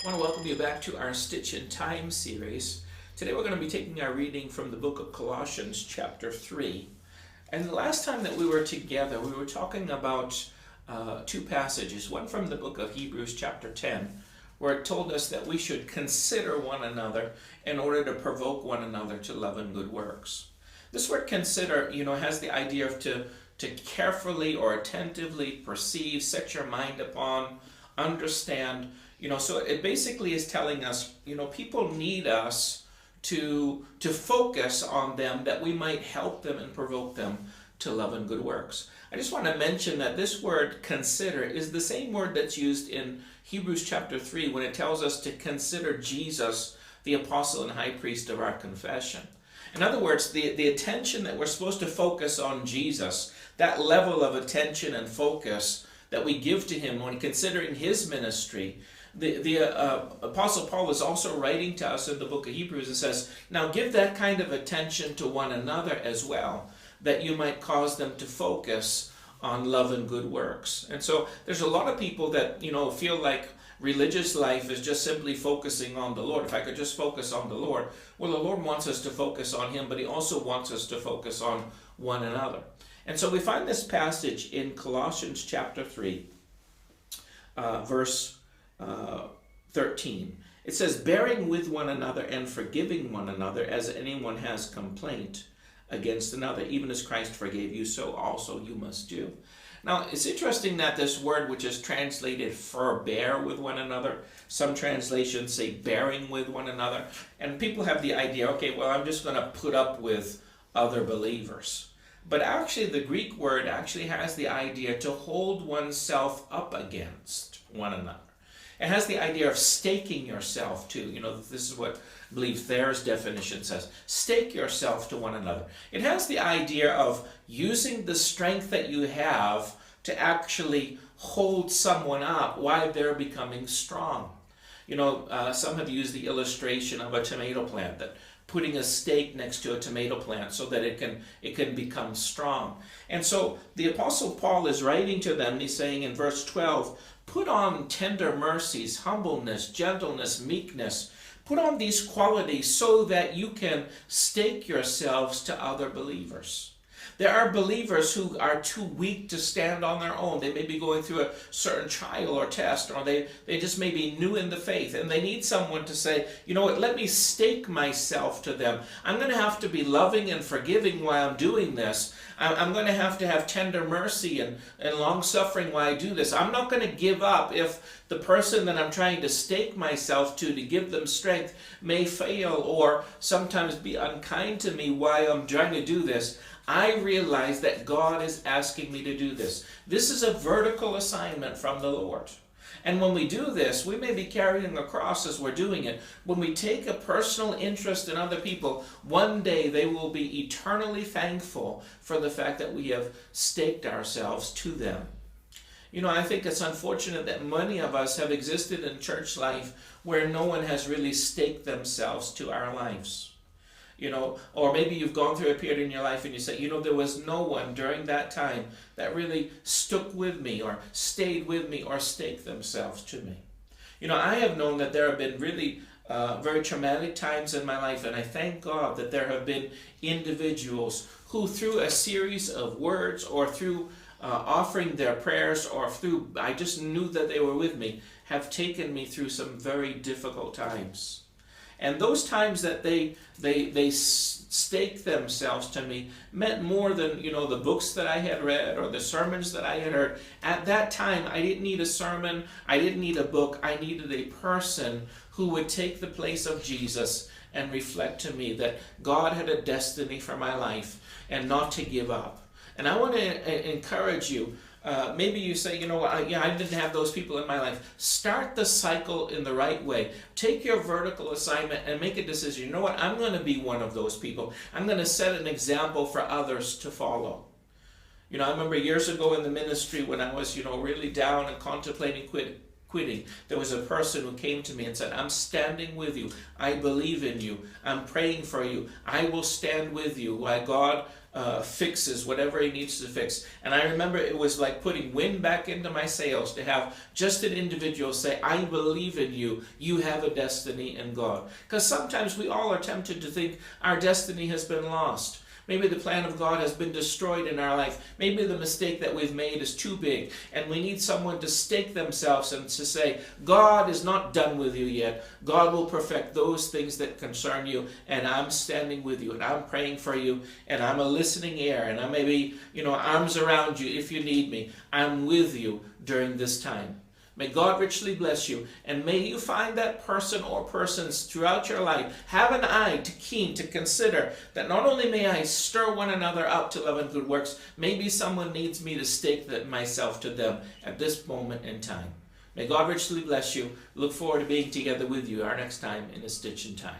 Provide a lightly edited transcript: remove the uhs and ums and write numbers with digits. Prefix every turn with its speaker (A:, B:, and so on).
A: I want to welcome you back to our Stitch in Time series. Today we're going to be taking our reading from the book of Colossians chapter 3. And the last time that we were together, we were talking about two passages. One from the book of Hebrews chapter 10, where it told us that we should consider one another in order to provoke one another to love and good works. This word consider, has the idea of to carefully or attentively perceive, set your mind upon, understand. So it basically is telling us, people need us to focus on them that we might help them and provoke them to love and good works. I just want to mention that this word consider is the same word that's used in Hebrews chapter 3 when it tells us to consider Jesus, the apostle and high priest of our confession. In other words, the attention that we're supposed to focus on Jesus, that level of attention and focus that we give to him when considering his ministry, the Apostle Paul is also writing to us in the book of Hebrews and says, now give that kind of attention to one another as well, that you might cause them to focus on love and good works. And so there's a lot of people that, feel like religious life is just simply focusing on the Lord. If I could just focus on the Lord. Well, the Lord wants us to focus on him, but he also wants us to focus on one another. And so we find this passage in Colossians chapter 3, verse 13. It says, bearing with one another and forgiving one another as anyone has complaint against another, even as Christ forgave you, so also you must do. Now, it's interesting that this word, which is translated forbear with one another, some translations say bearing with one another, and people have the idea, okay, well, I'm just going to put up with other believers. But actually, the Greek word actually has the idea to hold oneself up against one another. It has the idea of staking yourself to, this is what I believe Thayer's definition says, stake yourself to one another. It has the idea of using the strength that you have to actually hold someone up while they're becoming strong. Some have used the illustration of a tomato plant, that putting a stake next to a tomato plant so that it can become strong. And so the Apostle Paul is writing to them, and he's saying in verse 12, put on tender mercies, humbleness, gentleness, meekness. Put on these qualities so that you can stake yourselves to other believers. There are believers who are too weak to stand on their own. They may be going through a certain trial or test, or they just may be new in the faith, and they need someone to say, you know what, let me stake myself to them. I'm going to have to be loving and forgiving while I'm doing this. I'm going to have tender mercy and long-suffering while I do this. I'm not going to give up if the person that I'm trying to stake myself to give them strength may fail or sometimes be unkind to me while I'm trying to do this. I realize that God is asking me to do this. This is a vertical assignment from the Lord. And when we do this, we may be carrying a cross as we're doing it. When we take a personal interest in other people, one day they will be eternally thankful for the fact that we have staked ourselves to them. I think it's unfortunate that many of us have existed in church life where no one has really staked themselves to our lives. Or maybe you've gone through a period in your life and you say, there was no one during that time that really stuck with me or stayed with me or staked themselves to me. I have known that there have been really very traumatic times in my life, and I thank God that there have been individuals who through a series of words or through offering their prayers or through, I just knew that they were with me, have taken me through some very difficult times. And those times that they staked themselves to me meant more than, the books that I had read or the sermons that I had heard. At that time, I didn't need a sermon. I didn't need a book. I needed a person who would take the place of Jesus and reflect to me that God had a destiny for my life and not to give up. And I want to encourage you. Maybe you say, I didn't have those people in my life. Start the cycle in the right way. Take your vertical assignment and make a decision. I'm going to be one of those people. I'm going to set an example for others to follow. I remember years ago in the ministry when I was, really down and contemplating quitting. There was a person who came to me and said, I'm standing with you. I believe in you. I'm praying for you. I will stand with you while God fixes whatever he needs to fix. And I remember it was like putting wind back into my sails to have just an individual say, I believe in you. You have a destiny in God. Because sometimes we all are tempted to think our destiny has been lost. Maybe the plan of God has been destroyed in our life. Maybe the mistake that we've made is too big, and we need someone to stake themselves and to say, God is not done with you yet. God will perfect those things that concern you, and I'm standing with you, and I'm praying for you, and I'm a listening ear, and I may be, arms around you if you need me. I'm with you during this time. May God richly bless you, and may you find that person or persons throughout your life. Have an eye keen to consider that not only may I stir one another up to love and good works, maybe someone needs me to stake myself to them at this moment in time. May God richly bless you. Look forward to being together with you our next time in A Stitch in Time.